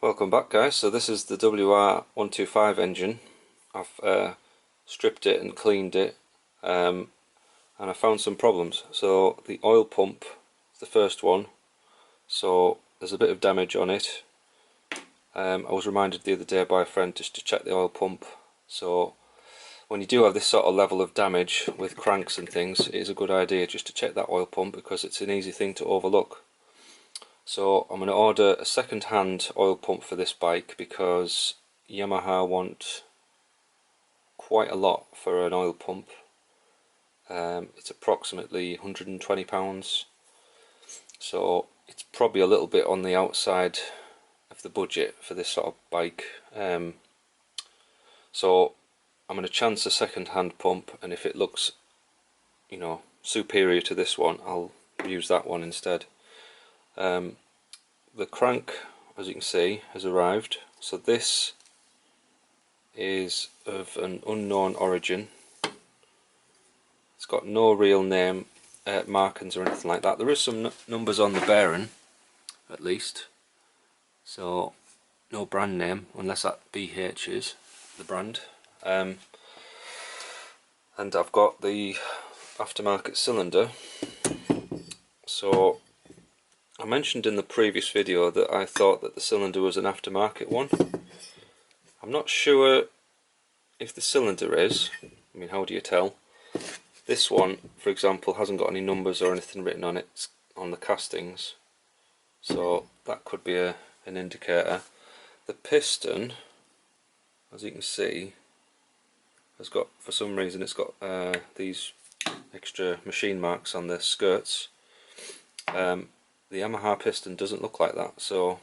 Welcome back, guys. So this is the WR125 engine. I've stripped it and cleaned it, and I found some problems. So the oil pump is the first one, so there's a bit of damage on it. I was reminded the other day by a friend just to check the oil pump. So when you do have this sort of level of damage with cranks and things, it is a good idea just to check that oil pump, because it's an easy thing to overlook. So I'm going to order a second-hand oil pump for this bike because Yamaha want quite a lot for an oil pump. It's approximately £120, so it's probably a little bit on the outside of the budget for this sort of bike. So I'm going to chance a second-hand pump, and if it looks, superior to this one, I'll use that one instead. The crank, as you can see, has arrived. So this is of an unknown origin. It's got no real name, markings or anything like that. There is some numbers on the bearing, at least. So no brand name, unless that BH is the brand. And I've got the aftermarket cylinder. So I mentioned in the previous video that I thought that the cylinder was an aftermarket one. I'm not sure if the cylinder is. I mean, how do you tell? This one, for example, hasn't got any numbers or anything written on it on the castings, so that could be an indicator. The piston, as you can see, has got, for some reason, it's got these extra machine marks on the skirts. The Yamaha piston doesn't look like that, so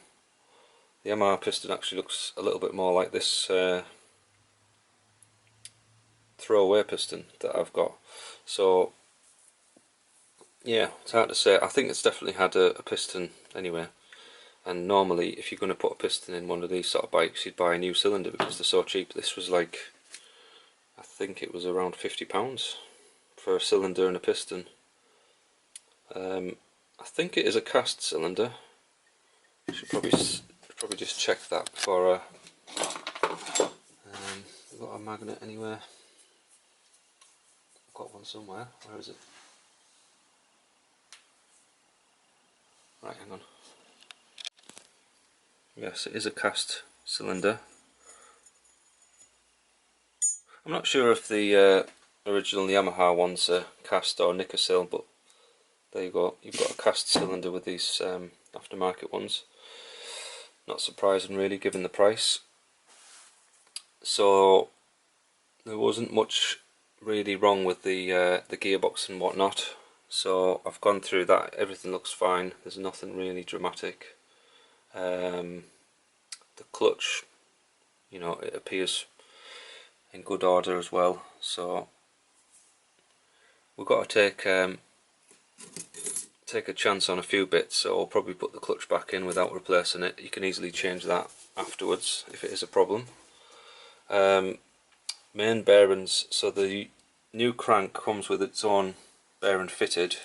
the Yamaha piston actually looks a little bit more like this throwaway piston that I've got. So yeah, it's hard to say. I think it's definitely had a piston anyway, and normally if you're going to put a piston in one of these sort of bikes, you'd buy a new cylinder because they're so cheap. This was like, I think it was around £50 for a cylinder and a piston. I think it is a cast cylinder. I should probably just check that before I've got a magnet anywhere. I've got one somewhere. Where is it? Right, hang on. Yes, it is a cast cylinder. I'm not sure if the original Yamaha ones are cast or Nickersil, but there you go. You've got a cast cylinder with these aftermarket ones. Not surprising really, given the price. So there wasn't much really wrong with the gearbox and whatnot. So I've gone through that. Everything looks fine. There's nothing really dramatic. The clutch, it appears in good order as well. So we've got to take a chance on a few bits. So I'll probably put the clutch back in without replacing it. You can easily change that afterwards if it is a problem. Main bearings. So the new crank comes with its own bearing fitted,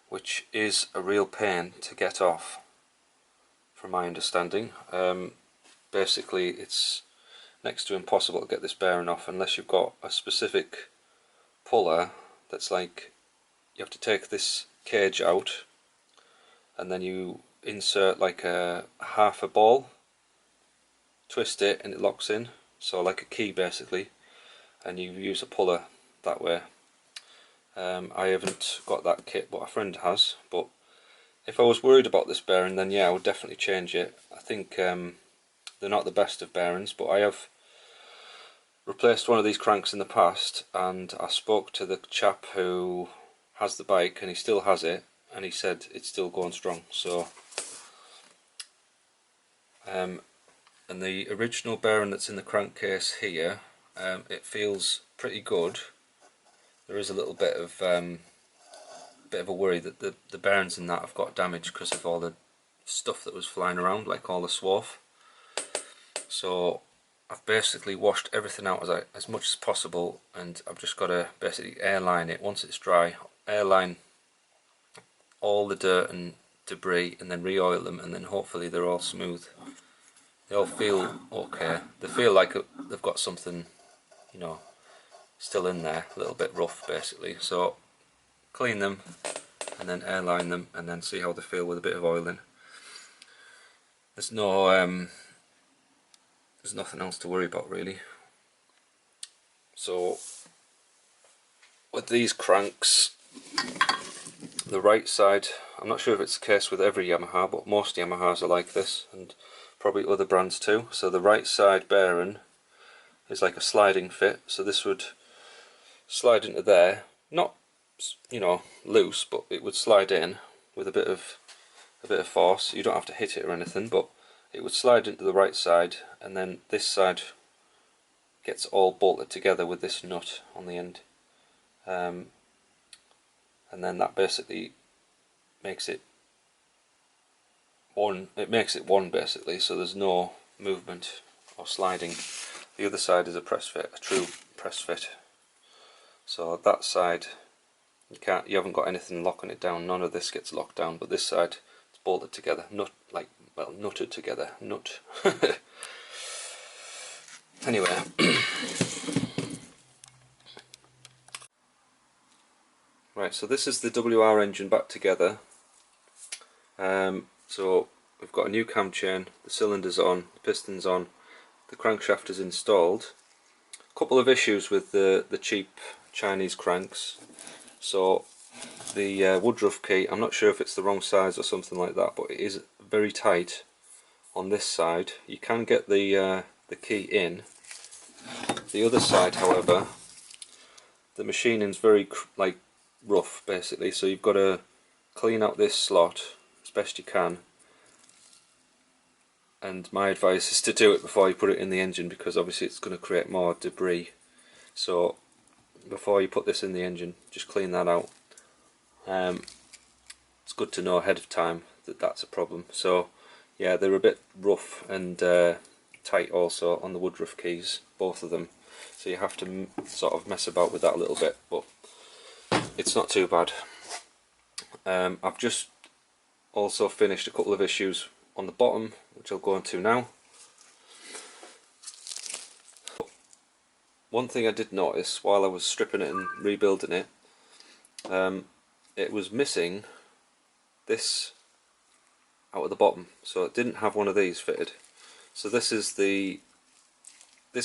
which is a real pain to get off, from my understanding. Basically, it's next to impossible to get this bearing off unless you've got a specific puller that's like, you have to take this cage out and then you insert like a half a ball, twist it and it locks in, so like a key basically, and you use a puller that way. I haven't got that kit, but a friend has. But if I was worried about this bearing, then yeah, I would definitely change it. I think they're not the best of bearings, but I have replaced one of these cranks in the past, and I spoke to the chap who has the bike and he still has it, and he said it's still going strong. So and the original bearing that's in the crankcase here, it feels pretty good. There is a little bit of a worry that the bearings in that have got damaged because of all the stuff that was flying around, like all the swarf. So I've basically washed everything out as much as possible, and I've just got to basically airline it once it's dry, airline all the dirt and debris, and then re-oil them, and then hopefully they're all smooth. They all feel okay. They feel like they've got something, you know, still in there, a little bit rough basically. So clean them and then airline them and then see how they feel with a bit of oil in. There's no there's nothing else to worry about really. So with these cranks, the right side, I'm not sure if it's the case with every Yamaha, but most Yamahas are like this, and probably other brands too. So the right side bearing is like a sliding fit, so this would slide into there, not, you know, loose, but it would slide in with a bit of force. You don't have to hit it or anything, but it would slide into the right side, and then this side gets all bolted together with this nut on the end, and then that basically makes it one. It makes it one basically, so there's no movement or sliding. The other side is a press fit, a true press fit. So that side, you haven't got anything locking it down. None of this gets locked down, but this side is bolted together, nutted together, nut. Anyway, right. So this is the WR engine back together. So we've got a new cam chain, the cylinder's on, the piston's on, the crankshaft is installed. A couple of issues with the cheap Chinese cranks. So the woodruff key, I'm not sure if it's the wrong size or something like that, but it is very tight on this side. You can get the key in. The other side, however, the machining's very rough basically, so you've got to clean out this slot as best you can, and my advice is to do it before you put it in the engine, because obviously it's going to create more debris. So before you put this in the engine, just clean that out. It's good to know ahead of time that that's a problem. So yeah, they're a bit rough and tight also on the woodruff keys, both of them, so you have to sort of mess about with that a little bit, but it's not too bad. I've just also finished a couple of issues on the bottom, which I'll go into now. One thing I did notice while I was stripping it and rebuilding it, it was missing this out of the bottom, so it didn't have one of these fitted. So this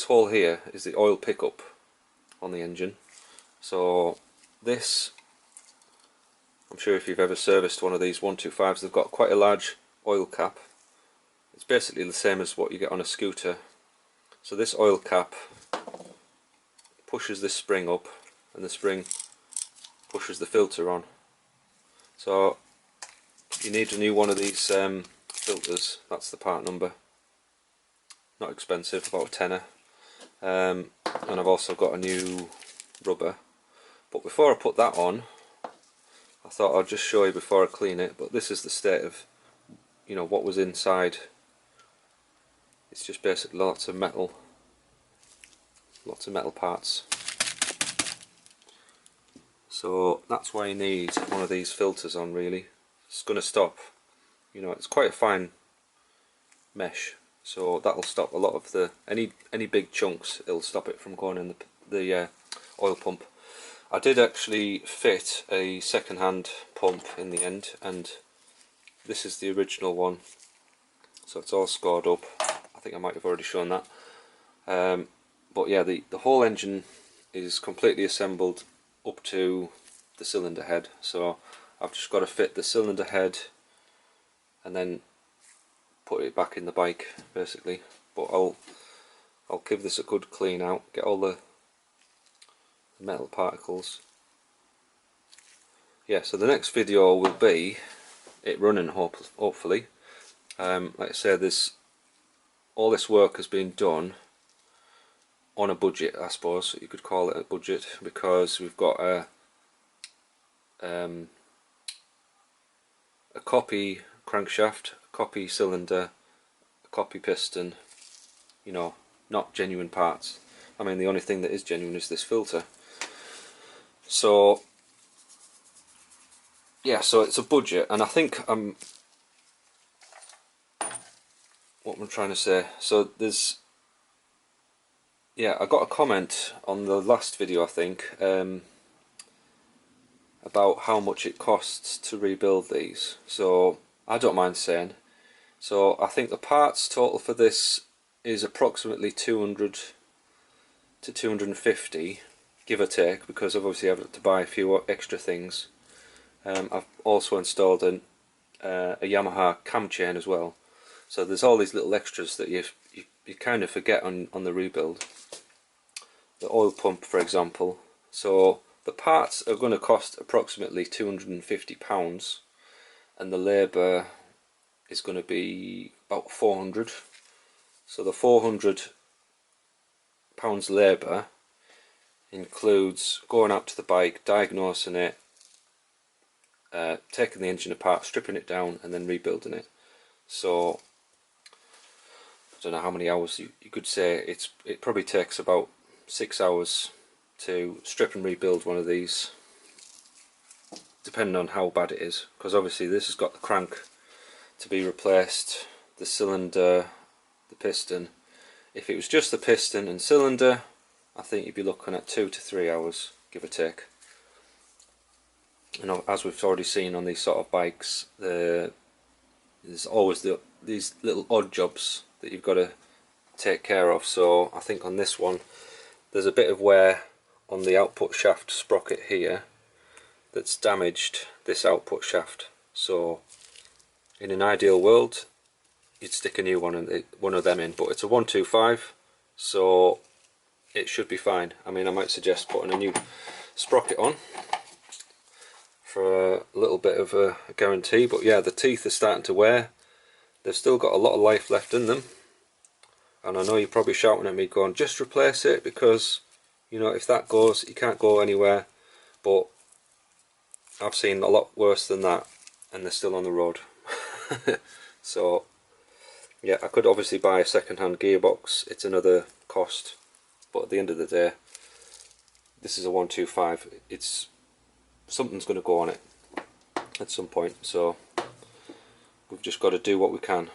hole here is the oil pickup on the engine. So this, I'm sure if you've ever serviced one of these 125s, they've got quite a large oil cap. It's basically the same as what you get on a scooter. So this oil cap pushes this spring up, and the spring pushes the filter on. So you need a new one of these filters. That's the part number. Not expensive, about a tenner. And I've also got a new rubber. But before I put that on, I thought I'd just show you before I clean it. But this is the state of, you know, what was inside. It's just basically lots of metal parts. So that's why you need one of these filters on, really. It's going to stop, you know, it's quite a fine mesh, so that'll stop a lot of the any big chunks. It'll stop it from going in the oil pump. I did actually fit a second-hand pump in the end, and this is the original one, so it's all scored up. I think I might have already shown that. But yeah, the whole engine is completely assembled up to the cylinder head, so I've just got to fit the cylinder head and then put it back in the bike basically. But I'll give this a good clean out, get all the metal particles. Yeah, so the next video will be it running, hopefully. Like I said, all this work has been done on a budget, I suppose you could call it a budget, because we've got a copy crankshaft, a copy cylinder, a copy piston, you know, not genuine parts. I mean, the only thing that is genuine is this filter. So yeah, so it's a budget, and I think what I'm trying to say. So there's, yeah, I got a comment on the last video, I think, about how much it costs to rebuild these. So I don't mind saying. So I think the parts total for this is approximately 200 to 250, give or take, because I've obviously had to buy a few extra things. I've also installed a Yamaha cam chain as well. So there's all these little extras that you kind of forget on the rebuild. The oil pump, for example. So the parts are going to cost approximately £250, and the labour is going to be about 400. So the £400 labour includes going out to the bike, diagnosing it, taking the engine apart, stripping it down, and then rebuilding it. So I don't know how many hours you could say. It probably takes about 6 hours to strip and rebuild one of these, depending on how bad it is, because obviously this has got the crank to be replaced, the cylinder, the piston. If it was just the piston and cylinder, I think you'd be looking at 2 to 3 hours, give or take. And as we've already seen on these sort of bikes, there's always these little odd jobs that you've got to take care of. So I think on this one there's a bit of wear on the output shaft sprocket here that's damaged this output shaft. So in an ideal world you'd stick a new one of them in, but it's a 125, so it should be fine. I mean, I might suggest putting a new sprocket on for a little bit of a guarantee. But yeah, the teeth are starting to wear. They've still got a lot of life left in them, and I know you're probably shouting at me going, just replace it, because you know, if that goes, you can't go anywhere. But I've seen a lot worse than that, and they're still on the road. So yeah, I could obviously buy a second-hand gearbox, it's another cost, but at the end of the day, this is a 125. Something's going to go on it at some point, so we've just got to do what we can.